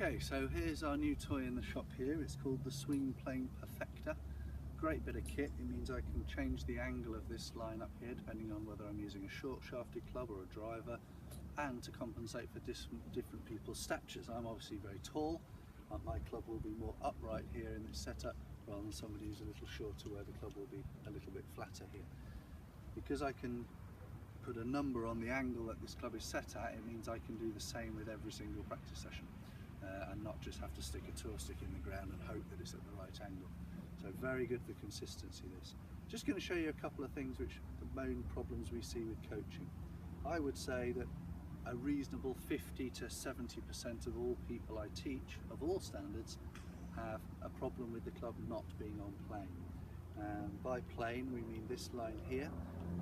Okay, so here's our new toy in the shop here. It's called the Swing Plane Perfector. Great bit of kit. It means I can change the angle of this line up here depending on whether I'm using a short shafted club or a driver, and to compensate for different people's statures. I'm obviously very tall. My club will be more upright here in this setup rather than somebody who's a little shorter where the club will be a little bit flatter here. Because I can put a number on the angle that this club is set at, it means I can do the same with every single practice session and not just have to stick a tour stick in the ground and hope that it's at the right angle. So very good for consistency this. Just going to show you a couple of things which the main problems we see with coaching. I would say that a reasonable 50 to 70% of all people I teach, of all standards, have a problem with the club not being on plane. By plane we mean this line here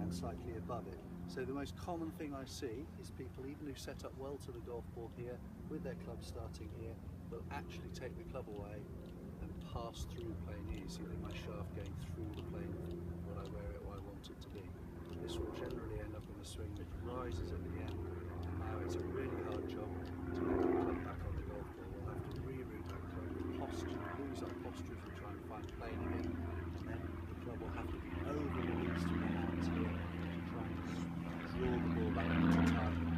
and slightly above it. So the most common thing I see is people, even who set up well to the golf ball here, with their club starting here, will actually take the club away and pass through plane here. You see that my shaft going through the plane when I wear it or I want it to be. This will generally end up in a swing that rises at the end. And now it's a really hard job to get the club back on the golf ball. We'll have to reroute that club, posture, lose our posture if we try and find plane again, and then the club will have to be over-released from the hands here to try and draw the ball back into target.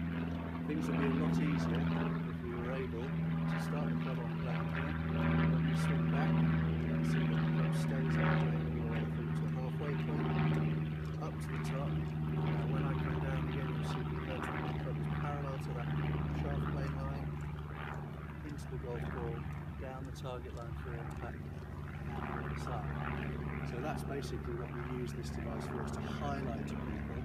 Things would be a lot easier if we were able to start the club on plane here, when we swing back, you can see that the club stays on plane all the way through to halfway point, up to the top. Now when I come down again, you'll see the club is parallel to that shaft plane line, into the golf ball, down the target line through and back out the other side. So that's basically what we use this device for, is to highlight to people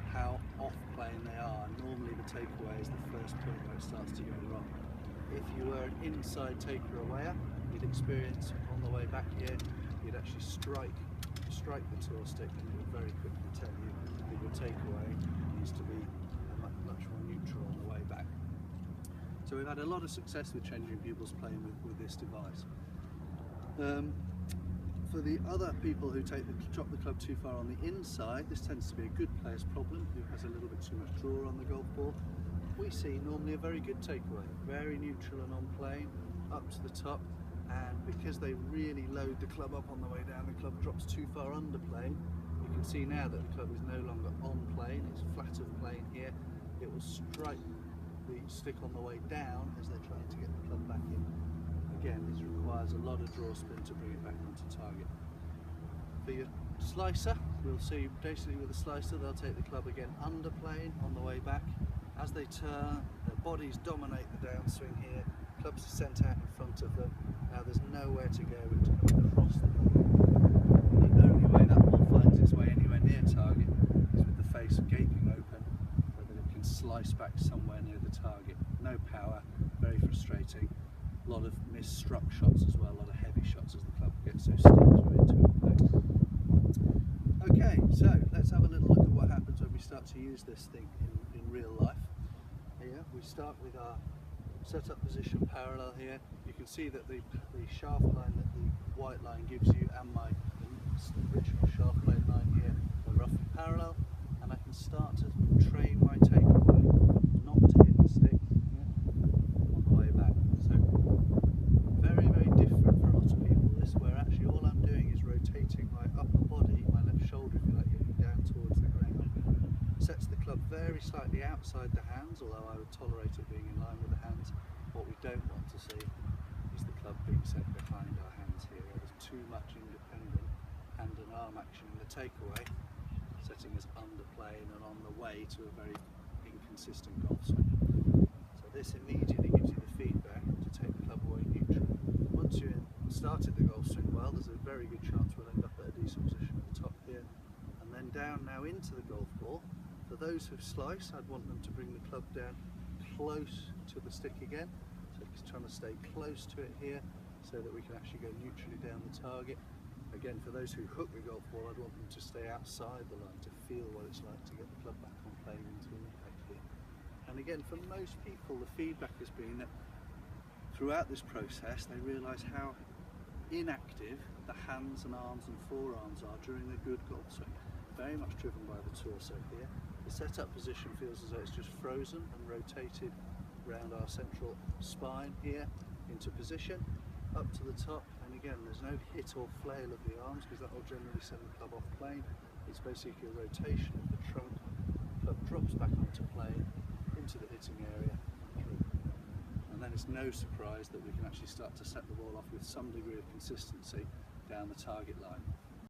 how off plane they are. Normally the takeaway is the first point where it starts to go wrong. If you were an inside taker awayer, you'd experience on the way back here, you'd actually strike the tour stick, and it would very quickly tell you that your takeaway needs to be much more neutral on the way back. So we've had a lot of success with changing pupils playing with this device. For the other people who drop the club too far on the inside, this tends to be a good player's problem who has a little bit too much draw on the golf ball. We see normally a very good takeaway, very neutral and on plane, up to the top, and because they really load the club up on the way down, the club drops too far under plane. You can see now that the club is no longer on plane, it's flat of plane here. It will strike the stick on the way down as they're trying to get the club back in. Again, this requires a lot of draw spin to bring it back onto target. For your slicer, we'll see basically with the slicer they'll take the club again under plane on the way back. As they turn, their bodies dominate the downswing here, clubs are sent out in front of them. Now there's nowhere to go but to come across the ball. The only way that ball finds its way anywhere near target is with the face gaping open so that it can slice back somewhere near the target. No power, very frustrating. A lot of misstruck shots as well, a lot of heavy shots as the club gets so steep through into it. Okay, so let's have a little look at what happens when we start to use this thing in real life. Here we start with our setup position parallel here. You can see that the shaft line that the white line gives you and my original shaft plane line here are roughly parallel, and I can start to train my takeaway not to hit the stick on the way back. So very, very different for a lot of people this, where actually all I'm doing is rotating my upper body, my left shoulder if you like, getting down towards the ground. Sets the club very slightly outside the hands, although I would tolerate it being in line with the hands. What we don't want to see is the club being set behind our hands here, where there's too much independent hand and arm action in the takeaway, setting us under plane and on the way to a very inconsistent golf swing. So this immediately gives you the feedback to take the club away neutral. Once you've started the golf swing well, there's a very good chance we'll end up at a decent position at the top here, and then down now into the golf ball. For those who slice, I'd want them to bring the club down close to the stick again, so it's trying to stay close to it here so that we can actually go neutrally down the target. Again, for those who hook the golf ball, I'd want them to stay outside the line to feel what it's like to get the club back on plane into an impact here. And again, for most people, the feedback has been that throughout this process they realise how inactive the hands and arms and forearms are during a good golf swing. Very much driven by the torso here. The setup position feels as though it's just frozen and rotated round our central spine here into position, up to the top, and again there's no hit or flail of the arms because that will generally send the club off plane. It's basically a rotation of the trunk, club drops back onto plane, into the hitting area, through. And then it's no surprise that we can actually start to set the ball off with some degree of consistency down the target line.